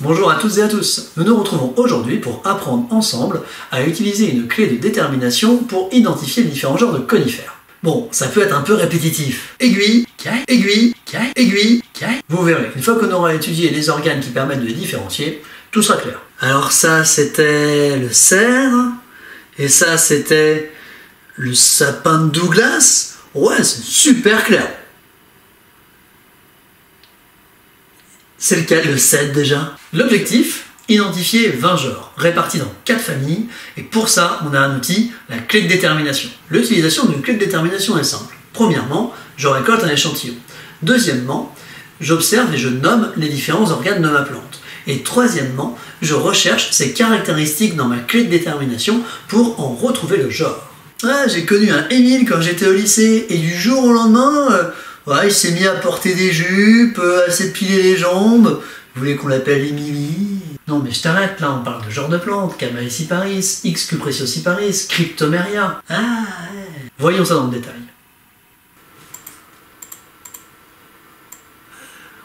Bonjour à toutes et à tous, nous nous retrouvons aujourd'hui pour apprendre ensemble à utiliser une clé de détermination pour identifier les différents genres de conifères. Bon, ça peut être un peu répétitif. Aiguille, caille, aiguille, caille, aiguille, caille. Vous verrez qu'une fois qu'on aura étudié les organes qui permettent de les différencier, tout sera clair. Alors ça c'était le cèdre, et ça c'était le sapin de Douglas. Ouais, c'est super clair. C'est lequel le cèdre déjà? L'objectif, identifier 20 genres, répartis dans 4 familles, et pour ça, on a un outil, la clé de détermination. L'utilisation d'une clé de détermination est simple. Premièrement, je récolte un échantillon. Deuxièmement, j'observe et je nomme les différents organes de ma plante. Et troisièmement, je recherche ces caractéristiques dans ma clé de détermination pour en retrouver le genre. Ah, j'ai connu un Émile quand j'étais au lycée, et du jour au lendemain, il s'est mis à porter des jupes, à s'épiler les jambes. Vous voulez qu'on l'appelle Émilie? Non mais je t'arrête, là on parle de genre de plantes, Camaraeciparis, X. cupreciosiparis, Cryptomeria. Ah ouais. Voyons ça dans le détail.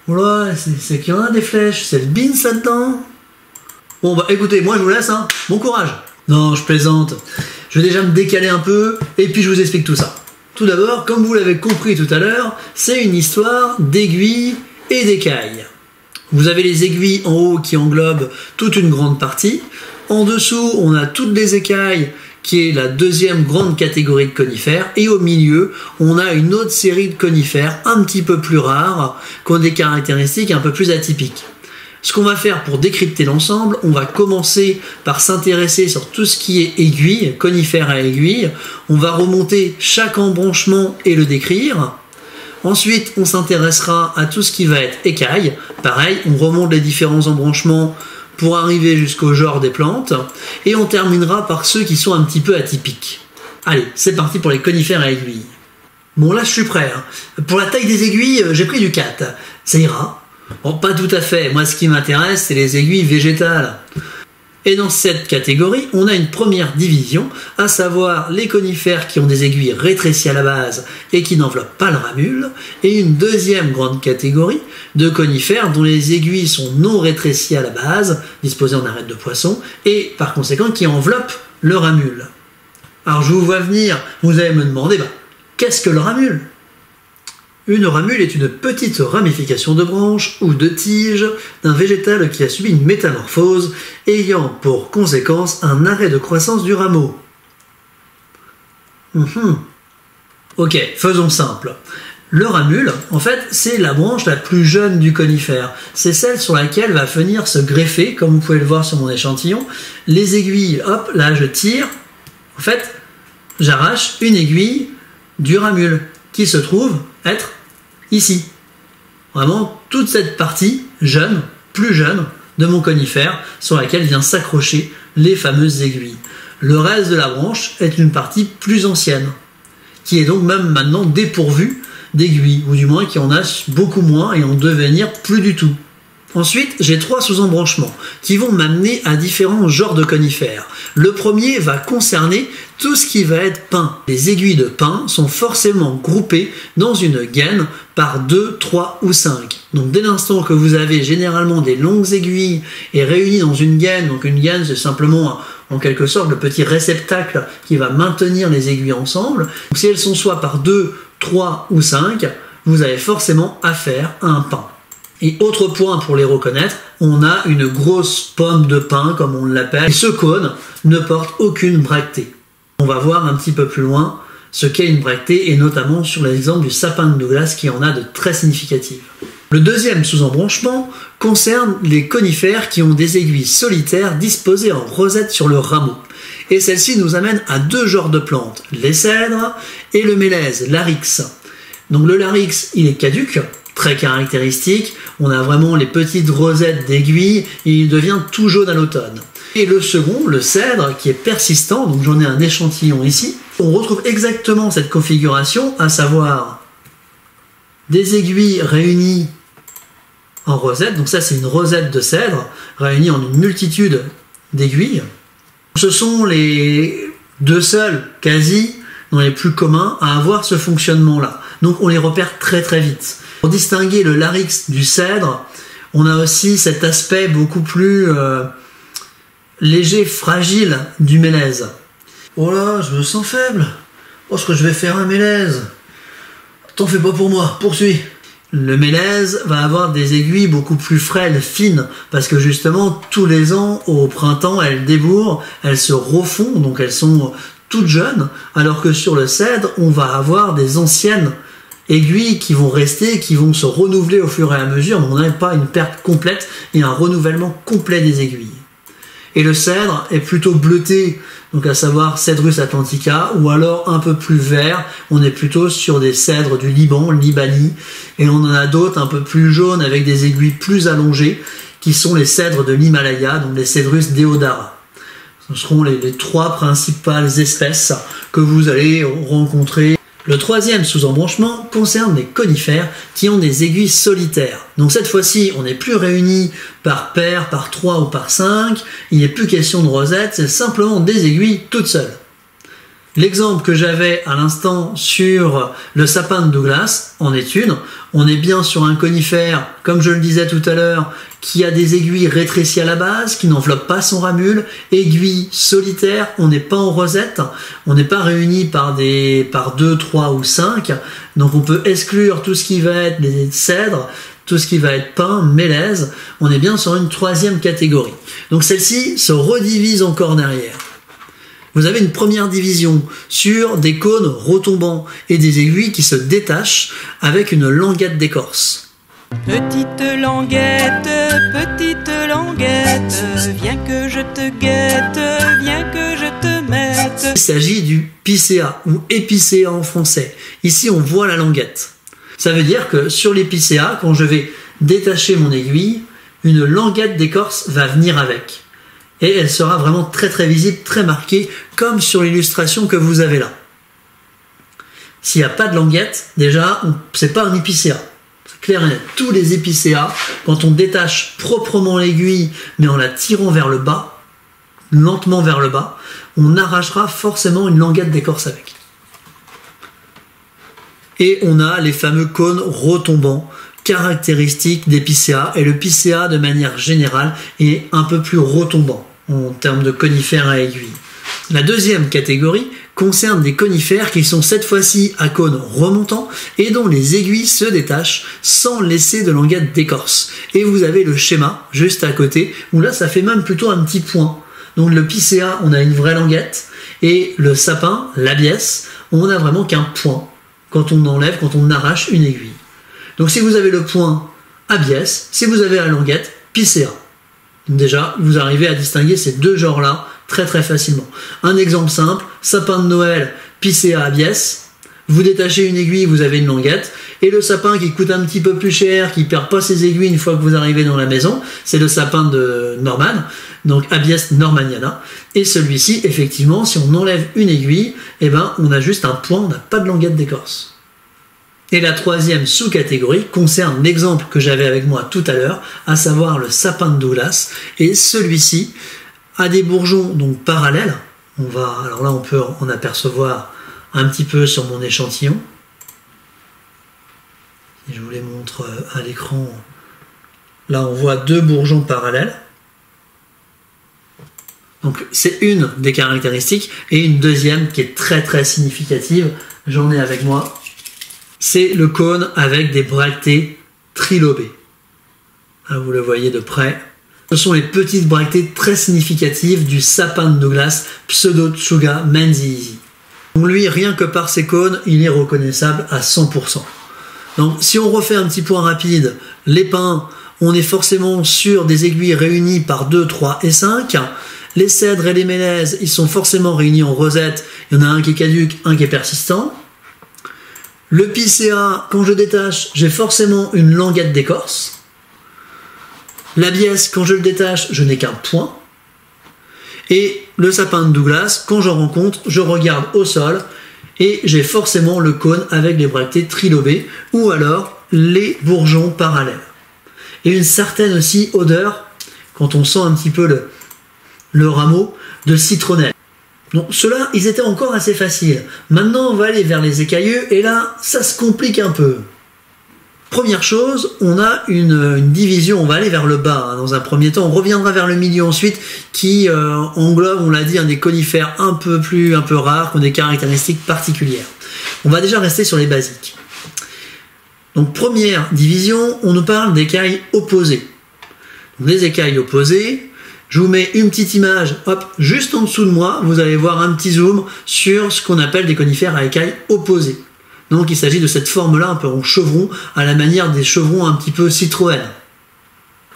Oula, c'est qu'il y en a des flèches, c'est le beans là-dedans. Bon bah écoutez, moi je vous laisse, hein. Bon courage. Non, je plaisante. Je vais déjà me décaler un peu, et puis je vous explique tout ça. Tout d'abord, comme vous l'avez compris tout à l'heure, c'est une histoire d'aiguilles et d'écailles. Vous avez les aiguilles en haut qui englobent toute une grande partie. En dessous, on a toutes les écailles qui est la deuxième grande catégorie de conifères. Et au milieu, on a une autre série de conifères un petit peu plus rares, qui ont des caractéristiques un peu plus atypiques. Ce qu'on va faire pour décrypter l'ensemble, on va commencer par s'intéresser sur tout ce qui est aiguille, conifères à aiguille. On va remonter chaque embranchement et le décrire. Ensuite, on s'intéressera à tout ce qui va être écaille. Pareil, on remonte les différents embranchements pour arriver jusqu'au genre des plantes. Et on terminera par ceux qui sont un petit peu atypiques. Allez, c'est parti pour les conifères à aiguille. Bon, là, je suis prêt. Pour la taille des aiguilles, j'ai pris du 4. Ça ira? Bon, pas tout à fait. Moi, ce qui m'intéresse, c'est les aiguilles végétales. Et dans cette catégorie, on a une première division, à savoir les conifères qui ont des aiguilles rétrécies à la base et qui n'enveloppent pas le ramule, et une deuxième grande catégorie de conifères dont les aiguilles sont non rétrécies à la base, disposées en arête de poisson, et par conséquent qui enveloppent le ramule. Alors je vous vois venir, vous allez me demander, qu'est-ce que le ramule ? Une ramule est une petite ramification de branche ou de tige d'un végétal qui a subi une métamorphose ayant pour conséquence un arrêt de croissance du rameau. Ok, faisons simple. Le ramule, en fait, c'est la branche la plus jeune du conifère. C'est celle sur laquelle va venir se greffer, comme vous pouvez le voir sur mon échantillon, les aiguilles. Hop, là je tire. En fait, j'arrache une aiguille du ramule qui se trouve être ici. Vraiment toute cette partie jeune, plus jeune de mon conifère sur laquelle vient s'accrocher les fameuses aiguilles. Le reste de la branche est une partie plus ancienne, qui est donc même maintenant dépourvue d'aiguilles, ou du moins qui en a beaucoup moins et en devenir plus du tout. Ensuite, j'ai 3 sous-embranchements qui vont m'amener à différents genres de conifères. Le premier va concerner tout ce qui va être pin. Les aiguilles de pin sont forcément groupées dans une gaine par 2, 3 ou 5. Donc dès l'instant que vous avez généralement des longues aiguilles et réunies dans une gaine, donc une gaine c'est simplement en quelque sorte le petit réceptacle qui va maintenir les aiguilles ensemble. Donc, si elles sont soit par 2, 3 ou 5, vous avez forcément affaire à un pin. Et autre point pour les reconnaître, on a une grosse pomme de pin, comme on l'appelle, et ce cône ne porte aucune bractée. On va voir un petit peu plus loin ce qu'est une bractée, et notamment sur l'exemple du sapin de Douglas qui en a de très significatives. Le deuxième sous-embranchement concerne les conifères qui ont des aiguilles solitaires disposées en rosette sur le rameau. Et celle-ci nous amène à 2 genres de plantes, les cèdres et le mélèze, l'arix. Donc le larix, il est caduc, très caractéristique, on a vraiment les petites rosettes d'aiguilles et il devient tout jaune à l'automne. Et le second, le cèdre, qui est persistant, donc j'en ai un échantillon ici, on retrouve exactement cette configuration, à savoir des aiguilles réunies en rosette, donc ça c'est une rosette de cèdre, réunie en une multitude d'aiguilles. Ce sont les 2 seuls, quasi, dans les plus communs, à avoir ce fonctionnement-là. Donc on les repère très très vite. Pour distinguer le larix du cèdre, On a aussi cet aspect beaucoup plus léger, fragile du mélèze. Oh là, je me sens faible. Oh, est-ce que je vais faire un mélèze? T'en fais pas pour moi, poursuis. Le mélèze va avoir des aiguilles beaucoup plus frêles, fines, parce que justement, tous les ans, au printemps, elles débourrent, elles se refont, donc elles sont toutes jeunes, alors que sur le cèdre, on va avoir des anciennes aiguilles qui vont rester, qui vont se renouveler au fur et à mesure, mais on n'a pas une perte complète et un renouvellement complet des aiguilles. Et le cèdre est plutôt bleuté, donc à savoir Cedrus atlantica, ou alors un peu plus vert, on est plutôt sur des cèdres du Liban, Libani, et on en a d'autres un peu plus jaunes avec des aiguilles plus allongées, qui sont les cèdres de l'Himalaya, donc les Cedrus deodara. Ce seront les trois principales espèces que vous allez rencontrer. Le troisième sous-embranchement concerne les conifères qui ont des aiguilles solitaires. Donc cette fois-ci, on n'est plus réunis par paire, par 3 ou par 5. Il n'est plus question de rosette, c'est simplement des aiguilles toutes seules. L'exemple que j'avais à l'instant sur le sapin de Douglas en est une. On est bien sur un conifère, comme je le disais tout à l'heure, qui a des aiguilles rétrécies à la base, qui n'enveloppe pas son ramule, aiguilles solitaires, on n'est pas en rosette, on n'est pas réunis par 2, 3 ou 5, donc on peut exclure tout ce qui va être les cèdres, tout ce qui va être pin, mélèze, on est bien sur une troisième catégorie. Donc celle-ci se redivise encore derrière. Vous avez une première division sur des cônes retombants et des aiguilles qui se détachent avec une languette d'écorce. Petite languette, viens que je te guette, viens que je te mette. Il s'agit du picéa ou épicéa en français. Ici, on voit la languette. Ça veut dire que sur l'épicéa, quand je vais détacher mon aiguille, une languette d'écorce va venir avec. Et elle sera vraiment très très visible, très marquée, comme sur l'illustration que vous avez là. S'il n'y a pas de languette, déjà, c'est pas un épicéa. C'est clair et net. Tous les épicéas, quand on détache proprement l'aiguille, mais en la tirant vers le bas, lentement vers le bas, on arrachera forcément une languette d'écorce avec. Et on a les fameux cônes retombants, caractéristiques des picéas, et le picéa de manière générale est un peu plus retombant en termes de conifères à aiguilles. La deuxième catégorie concerne des conifères qui sont cette fois-ci à cônes remontants et dont les aiguilles se détachent sans laisser de languette d'écorce. Et vous avez le schéma juste à côté où là ça fait même plutôt un petit point. Donc le picéa, on a une vraie languette, et le sapin, l'abies, on a vraiment qu'un point quand on enlève, quand on arrache une aiguille. Donc si vous avez le point abies, si vous avez la languette, picéa. Déjà, vous arrivez à distinguer ces deux genres-là très très facilement. Un exemple simple, sapin de Noël, picéa abies. Vous détachez une aiguille, vous avez une languette. Et le sapin qui coûte un petit peu plus cher, qui ne perd pas ses aiguilles une fois que vous arrivez dans la maison, c'est le sapin de Norman, donc Abies normaniana. Et celui-ci, effectivement, si on enlève une aiguille, eh ben, on a juste un point, on n'a pas de languette d'écorce. Et la troisième sous-catégorie concerne l'exemple que j'avais avec moi tout à l'heure, à savoir le sapin de Douglas. Et celui-ci a des bourgeons donc parallèles. Alors là, on peut en apercevoir un petit peu sur mon échantillon. Et je vous les montre à l'écran. Là, on voit deux bourgeons parallèles. Donc, c'est une des caractéristiques. Et une deuxième qui est très très significative, j'en ai avec moi. C'est le cône avec des bractées trilobées. Là, vous le voyez de près. Ce sont les petites bractées très significatives du sapin de Douglas, Pseudotsuga menziesii. Donc lui, rien que par ses cônes, il est reconnaissable à 100%. Donc si on refait un petit point rapide, les pins, on est forcément sur des aiguilles réunies par 2, 3 et 5. Les cèdres et les mélèzes, ils sont forcément réunis en rosette. Il y en a un qui est caduc, un qui est persistant. Le picéa, quand je détache, j'ai forcément une languette d'écorce. L'abies, quand je le détache, je n'ai qu'un point. Et le sapin de Douglas, quand j'en rencontre, je regarde au sol et j'ai forcément le cône avec les bractées trilobées ou alors les bourgeons parallèles. Et une certaine aussi odeur, quand on sent un petit peu le rameau, de citronnelle. Donc ceux-là, ils étaient encore assez faciles. Maintenant, on va aller vers les écailleux et là, ça se complique un peu. Première chose, on a une division, on va aller vers le bas hein, dans un premier temps, on reviendra vers le milieu ensuite qui englobe, on l'a dit, des conifères un peu rares, qui ont des caractéristiques particulières. On va déjà rester sur les basiques. Donc première division, on nous parle d'écailles opposées. Donc, les écailles opposées, je vous mets une petite image, hop, juste en dessous de moi, vous allez voir un petit zoom sur ce qu'on appelle des conifères à écailles opposées. Donc il s'agit de cette forme-là, un peu en chevron, à la manière des chevrons un petit peu Citroën.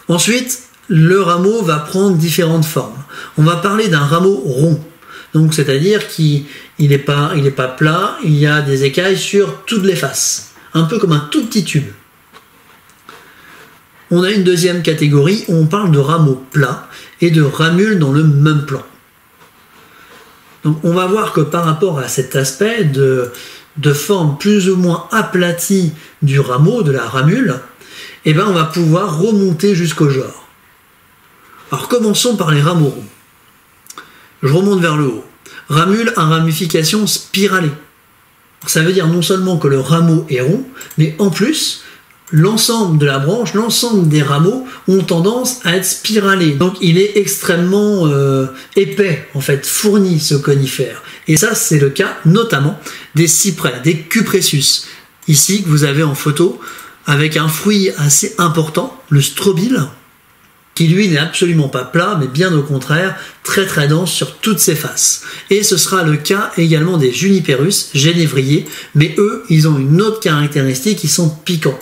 Ensuite, le rameau va prendre différentes formes. On va parler d'un rameau rond. Donc c'est-à-dire qu'il n'est pas plat, il y a des écailles sur toutes les faces. Un peu comme un tout petit tube. On a une deuxième catégorie où on parle de rameau plat et de ramule dans le même plan. Donc on va voir que par rapport à cet aspect de forme plus ou moins aplatie du rameau, de la ramule, eh ben on va pouvoir remonter jusqu'au genre. Alors commençons par les rameaux ronds. Je remonte vers le haut. Ramule à ramification spiralée. Ça veut dire non seulement que le rameau est rond, mais en plus, l'ensemble de la branche, l'ensemble des rameaux ont tendance à être spiralés. Donc il est extrêmement épais, en fait, fourni ce conifère. Et ça, c'est le cas notamment des cyprès, des cupressus. Ici, que vous avez en photo, avec un fruit assez important, le strobile, qui lui n'est absolument pas plat, mais bien au contraire, très très dense sur toutes ses faces. Et ce sera le cas également des juniperus, génévriers, mais eux, ils ont une autre caractéristique, ils sont piquants.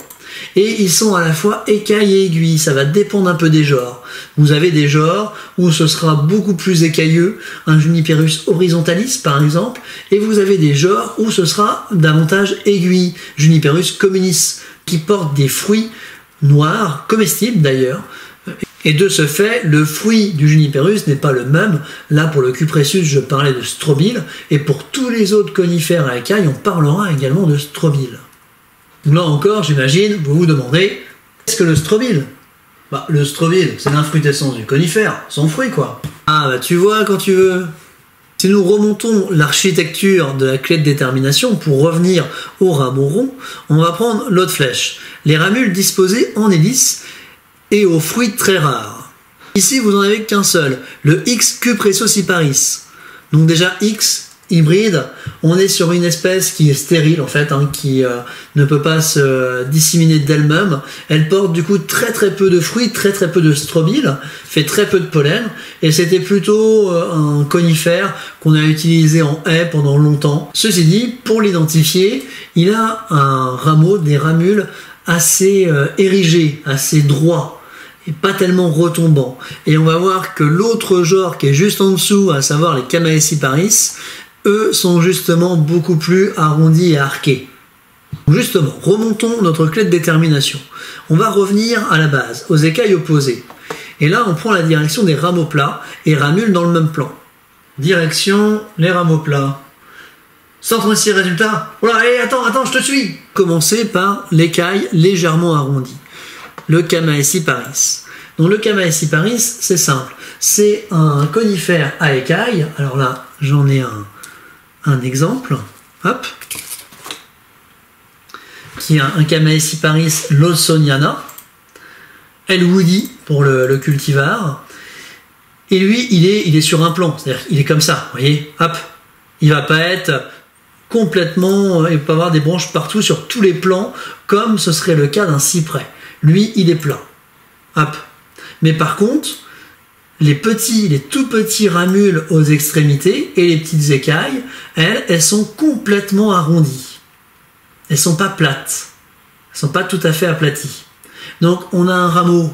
Et ils sont à la fois écailles et aiguilles, ça va dépendre un peu des genres. Vous avez des genres où ce sera beaucoup plus écailleux, un Juniperus horizontalis par exemple, et vous avez des genres où ce sera davantage aiguille, Juniperus communis, qui porte des fruits noirs, comestibles d'ailleurs. Et de ce fait, le fruit du Juniperus n'est pas le même. Là, pour le Cupressus, je parlais de strobile, et pour tous les autres conifères à écailles, on parlera également de strobile. Là encore, j'imagine, vous vous demandez, qu'est-ce que le strobile? Le strobile, c'est l'infrutescence du conifère, son fruit quoi. Ah tu vois quand tu veux. Si nous remontons l'architecture de la clé de détermination pour revenir au rameau rond, on va prendre l'autre flèche. Les ramules disposées en hélice et aux fruits très rares. Ici, vous n'en avez qu'un seul, le X cupressociparis. Donc déjà X, hybride, on est sur une espèce qui est stérile en fait, qui ne peut pas se disséminer d'elle-même. Elle porte du coup très très peu de fruits, très très peu de strobile, fait très peu de pollen, et c'était plutôt un conifère qu'on a utilisé en haie pendant longtemps. Ceci dit, pour l'identifier, il a un rameau, des ramules assez érigés, assez droits, et pas tellement retombants. Et on va voir que l'autre genre qui est juste en dessous, à savoir les Chamaeciparis, eux sont justement beaucoup plus arrondis et arqués. Justement, remontons notre clé de détermination. On va revenir à la base, aux écailles opposées. Et là, on prend la direction des rameaux plats et ramules dans le même plan. Direction, les rameaux plats. Centre ici, résultat. Voilà, attends, je te suis. Commencer par l'écaille légèrement arrondie. Le Chamaeciparis. Donc le Chamaeciparis, c'est simple. C'est un conifère à écailles. Alors là, j'en ai un exemple, hop, qui est un Chamaeciparis lawsoniana, Elwoodi pour le cultivar, et lui il est sur un plan, c'est-à-dire qu'il est comme ça, vous voyez, hop, il va pas être complètement, il peut avoir des branches partout sur tous les plans, comme ce serait le cas d'un cyprès. Lui il est plat, hop, mais par contre, les tout petits ramules aux extrémités et les petites écailles, elles sont complètement arrondies. Elles sont pas plates. Elles sont pas tout à fait aplaties. Donc on a un rameau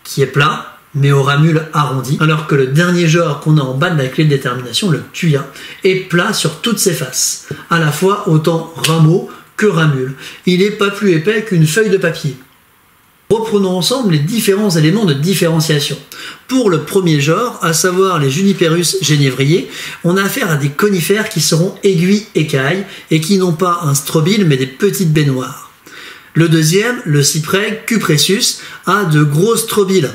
qui est plat, mais aux ramules arrondies, alors que le dernier genre qu'on a en bas de la clé de détermination, le Thuya, est plat sur toutes ses faces. À la fois autant rameau que ramule. Il n'est pas plus épais qu'une feuille de papier. Reprenons ensemble les différents éléments de différenciation. Pour le premier genre, à savoir les Juniperus génévriers, on a affaire à des conifères qui seront aiguilles-écailles et qui n'ont pas un strobile mais des petites baies noires. Le deuxième, le cyprès Cupressus, a de gros strobiles,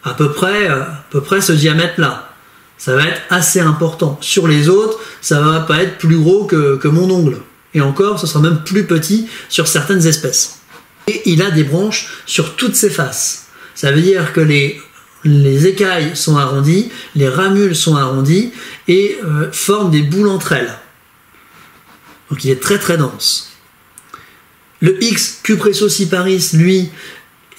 à peu près ce diamètre-là. Ça va être assez important. Sur les autres, ça va pas être plus gros que mon ongle. Et encore, ce sera même plus petit sur certaines espèces. Et il a des branches sur toutes ses faces. Ça veut dire que les écailles sont arrondies, les ramules sont arrondies et forment des boules entre elles. Donc il est très très dense. Le X cupressociparis, lui,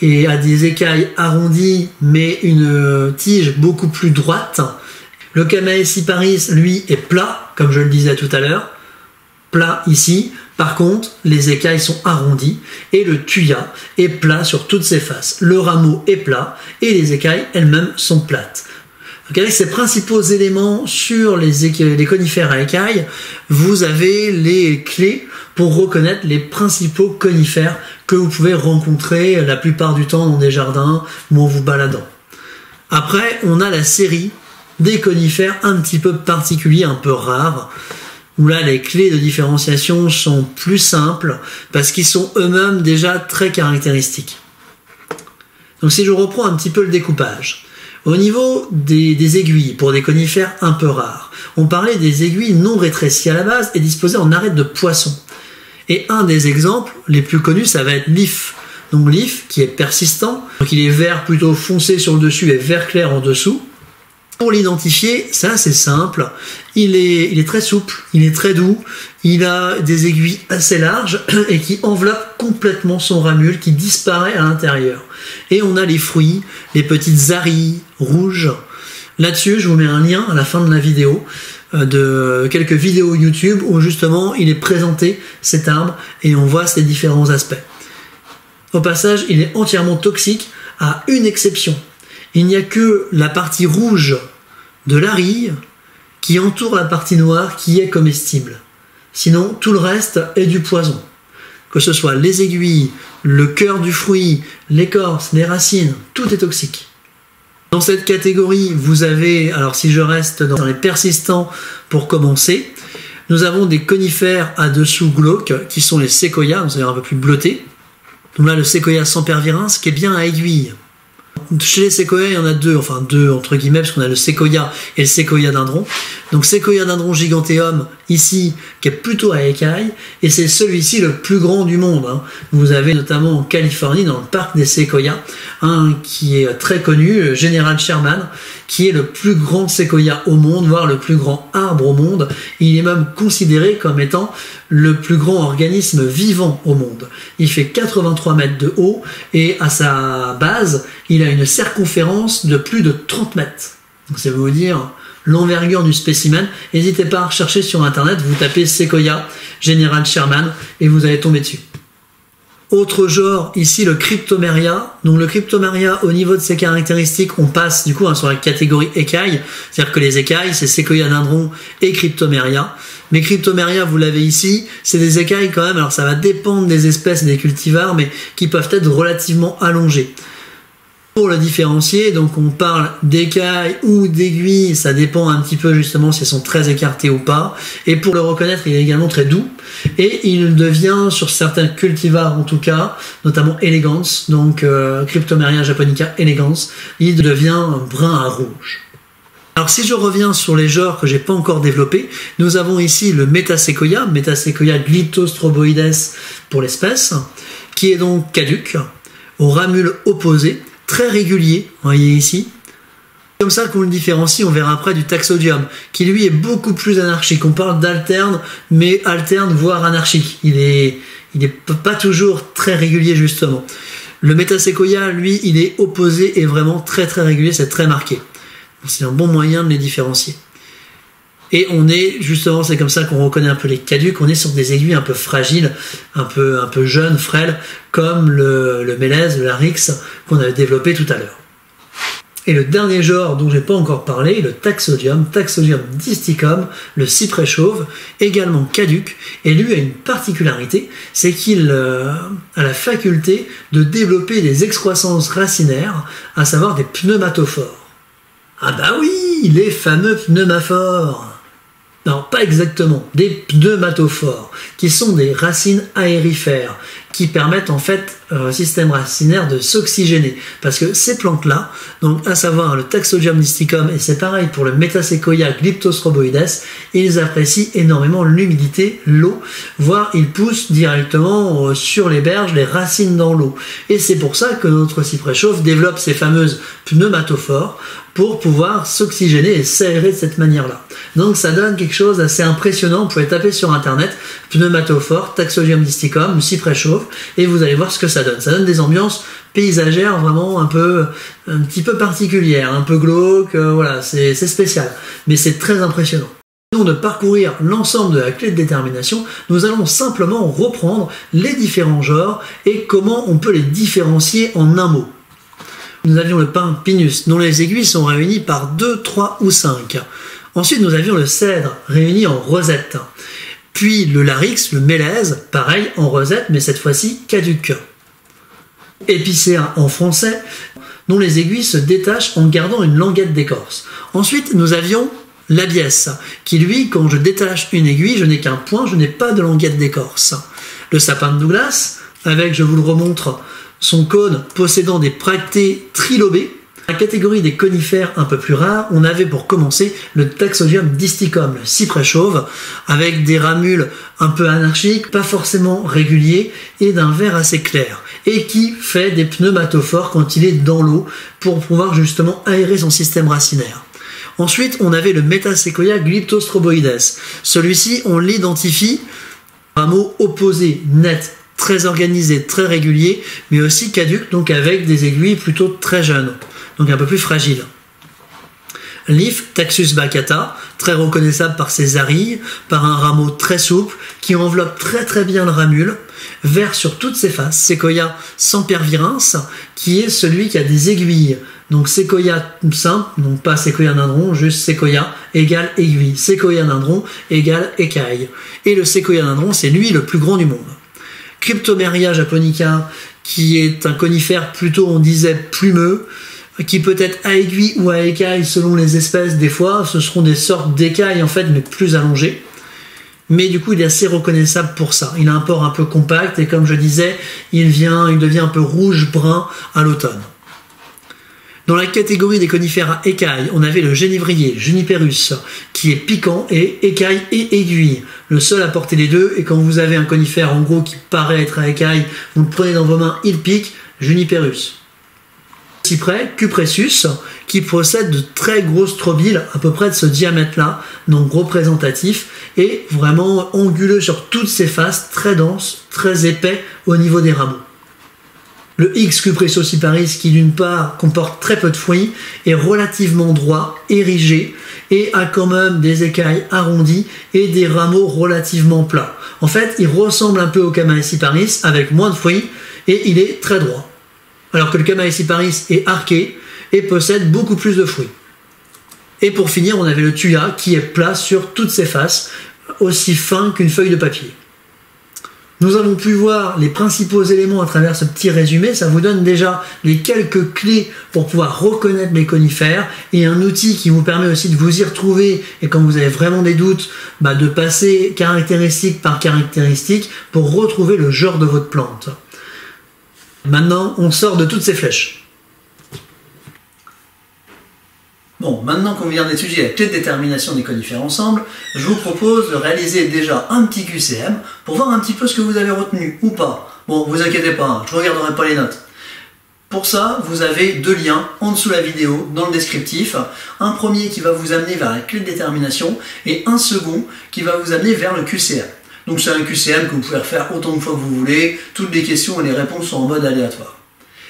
a des écailles arrondies mais une tige beaucoup plus droite. Le Chamaeciparis, lui, est plat, comme je le disais tout à l'heure, plat ici. Par contre, les écailles sont arrondies et le Thuya est plat sur toutes ses faces. Le rameau est plat et les écailles elles-mêmes sont plates. Donc avec ces principaux éléments sur les conifères à écailles, vous avez les clés pour reconnaître les principaux conifères que vous pouvez rencontrer la plupart du temps dans des jardins ou en vous baladant. Après, on a la série des conifères un petit peu particuliers, un peu rares, où là les clés de différenciation sont plus simples parce qu'ils sont eux-mêmes déjà très caractéristiques. Donc si je reprends un petit peu le découpage, au niveau des aiguilles pour des conifères un peu rares, on parlait des aiguilles non rétrécies à la base et disposées en arête de poisson. Et un des exemples les plus connus, ça va être l'if. Donc l'if qui est persistant, donc il est vert plutôt foncé sur le dessus et vert clair en dessous. Pour l'identifier, c'est assez simple, il est très souple, il est très doux, il a des aiguilles assez larges et qui enveloppent complètement son ramule qui disparaît à l'intérieur. Et on a les fruits, les petites arilles rouges. Là-dessus, je vous mets un lien à la fin de la vidéo de quelques vidéos YouTube où justement il est présenté cet arbre et on voit ses différents aspects. Au passage, il est entièrement toxique à une exception. Il n'y a que la partie rouge de l'arille qui entoure la partie noire qui est comestible. Sinon, tout le reste est du poison. Que ce soit les aiguilles, le cœur du fruit, l'écorce, les racines, tout est toxique. Dans cette catégorie, vous avez, alors si je reste dans les persistants pour commencer, nous avons des conifères à dessous glauques qui sont les séquoias, vous savez un peu plus bleutés. Donc là, le séquoia sempervirens qui est bien à aiguille. Chez les séquoias, il y en a deux entre guillemets, parce qu'on a le séquoia et le séquoia dindron. Donc séquoia dindron giganteum, ici, qui est plutôt à écailles, et c'est celui-ci le plus grand du monde. Vous avez notamment en Californie, dans le parc des séquoias, un qui est très connu, General Sherman, qui est le plus grand séquoia au monde, voire le plus grand arbre au monde. Il est même considéré comme étant le plus grand organisme vivant au monde. Il fait 83 mètres de haut, et à sa base, il a une circonférence de plus de 30 mètres. Donc ça veut vous dire l'envergure du spécimen. N'hésitez pas à rechercher sur internet, vous tapez Séquoia General Sherman et vous allez tomber dessus. Autre genre, ici le Cryptomeria. Donc le Cryptomeria, au niveau de ses caractéristiques, on passe du coup sur la catégorie écailles. C'est-à-dire que les écailles, c'est Séquoia dindron et Cryptomeria. Mais Cryptomeria, vous l'avez ici, c'est des écailles quand même, alors ça va dépendre des espèces et des cultivars, mais qui peuvent être relativement allongées. Pour le différencier, donc on parle d'écailles ou d'aiguilles, ça dépend un petit peu justement si elles sont très écartées ou pas. Et pour le reconnaître, il est également très doux. Et il devient, sur certains cultivars en tout cas, notamment elegans, donc Cryptomeria japonica elegans, il devient brun à rouge. Alors si je reviens sur les genres que j'ai pas encore développés, nous avons ici le Metasequoia glyptostroboides pour l'espèce, qui est donc caduc, aux ramules opposées, très régulier, vous voyez ici. C'est comme ça qu'on le différencie, on verra après du Taxodium, qui lui est beaucoup plus anarchique. On parle d'alterne, mais alterne voire anarchique. Il est pas toujours très régulier justement. Le Metasequoia, lui, il est opposé et vraiment très très régulier, c'est très marqué. C'est un bon moyen de les différencier. Et on est, justement, c'est comme ça qu'on reconnaît un peu les caducs, on est sur des aiguilles un peu fragiles, un peu jeunes, frêles, comme le mélèze, le larix, qu'on avait développé tout à l'heure. Et le dernier genre dont je n'ai pas encore parlé, le Taxodium disticum, le cyprès chauve, également caduc, et lui a une particularité, c'est qu'il a la faculté de développer des excroissances racinaires, à savoir des pneumatophores. Ah bah oui, les fameux pneumaphores. Non, pas exactement, des pneumatophores, qui sont des racines aérifères, qui permettent en fait système racinaire de s'oxygéner. Parce que ces plantes-là, donc à savoir le Taxodium mysticum, et c'est pareil pour le Metasequoia glyptostroboides, ils apprécient énormément l'humidité, l'eau, voire ils poussent directement sur les berges, les racines dans l'eau. Et c'est pour ça que notre cyprès chauve développe ces fameuses pneumatophores pour pouvoir s'oxygéner et s'aérer de cette manière-là. Donc ça donne quelque chose d'assez impressionnant. Vous pouvez taper sur internet pneumatophore, Taxodium mysticum, cyprès chauve, et vous allez voir ce que ça donne. Ça donne des ambiances paysagères vraiment un petit peu particulières, un peu glauques, voilà, c'est spécial, mais c'est très impressionnant. Avant de parcourir l'ensemble de la clé de détermination, nous allons simplement reprendre les différents genres et comment on peut les différencier en un mot. Nous avions le pin pinus, dont les aiguilles sont réunies par 2, 3 ou 5. Ensuite, nous avions le cèdre, réuni en rosette. Puis le larix, le mélèze, pareil, en rosette, mais cette fois-ci caduque. Épicéa en français, dont les aiguilles se détachent en gardant une languette d'écorce. Ensuite, nous avions l'abies, qui lui, quand je détache une aiguille, je n'ai qu'un point, je n'ai pas de languette d'écorce. Le sapin de Douglas, avec, je vous le remontre, son cône possédant des bractées trilobées. Dans la catégorie des conifères un peu plus rares, on avait pour commencer le Taxodium disticum, le cyprès chauve, avec des ramules un peu anarchiques, pas forcément réguliers, et d'un vert assez clair, et qui fait des pneumatophores quand il est dans l'eau, pour pouvoir justement aérer son système racinaire. Ensuite, on avait le Metasequoia glyptostroboides. Celui-ci, on l'identifie, rameau opposé, net, très organisé, très régulier, mais aussi caduque, donc avec des aiguilles plutôt très jeunes, donc un peu plus fragiles. L'if, Taxus baccata, très reconnaissable par ses arilles, par un rameau très souple, qui enveloppe très très bien le ramule, vert sur toutes ses faces. Sequoia sempervirens, qui est celui qui a des aiguilles. Donc séquoia simple, donc pas séquoia dindron, juste séquoia égale aiguille. Séquoia dindron égale écaille. Et le séquoia dindron, c'est lui le plus grand du monde. Cryptomeria japonica, qui est un conifère plutôt, on disait, plumeux, qui peut être à aiguille ou à écaille selon les espèces. Des fois, ce seront des sortes d'écailles en fait, mais plus allongées. Mais du coup, il est assez reconnaissable pour ça. Il a un port un peu compact et comme je disais, il devient un peu rouge-brun à l'automne. Dans la catégorie des conifères à écailles, on avait le génévrier, Juniperus, qui est piquant et écaille et aiguille. Le seul à porter les deux, et quand vous avez un conifère en gros qui paraît être à écaille, vous le prenez dans vos mains, il pique, Juniperus. Cyprès, Cupressus, qui possède de très grosses trobiles, à peu près de ce diamètre-là, donc représentatif, et vraiment anguleux sur toutes ses faces, très dense, très épais au niveau des rameaux. Le X cupressociparis, qui d'une part comporte très peu de fruits, est relativement droit, érigé, et a quand même des écailles arrondies et des rameaux relativement plats. En fait, il ressemble un peu au Chamaecyparis avec moins de fruits, et il est très droit. Alors que le Chamaecyparis est arqué et possède beaucoup plus de fruits. Et pour finir, on avait le Thuya, qui est plat sur toutes ses faces, aussi fin qu'une feuille de papier. Nous avons pu voir les principaux éléments à travers ce petit résumé. Ça vous donne déjà les quelques clés pour pouvoir reconnaître les conifères et un outil qui vous permet aussi de vous y retrouver et quand vous avez vraiment des doutes, de passer caractéristique par caractéristique pour retrouver le genre de votre plante. Maintenant, on sort de toutes ces flèches. Bon, maintenant qu'on vient d'étudier la clé de détermination des conifères ensemble, je vous propose de réaliser déjà un petit QCM pour voir un petit peu ce que vous avez retenu ou pas. Bon, vous inquiétez pas, je ne regarderai pas les notes. Pour ça, vous avez deux liens en dessous de la vidéo, dans le descriptif. Un premier qui va vous amener vers la clé de détermination et un second qui va vous amener vers le QCM. Donc c'est un QCM que vous pouvez refaire autant de fois que vous voulez, toutes les questions et les réponses sont en mode aléatoire.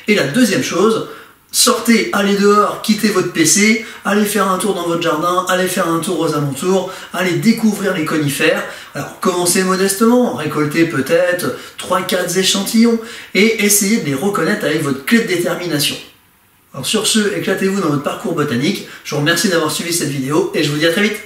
Et la deuxième chose, sortez, allez dehors, quittez votre PC, allez faire un tour dans votre jardin, allez faire un tour aux alentours, allez découvrir les conifères. Alors commencez modestement, récoltez peut-être 3-4 échantillons et essayez de les reconnaître avec votre clé de détermination. Alors sur ce, éclatez-vous dans votre parcours botanique. Je vous remercie d'avoir suivi cette vidéo et je vous dis à très vite.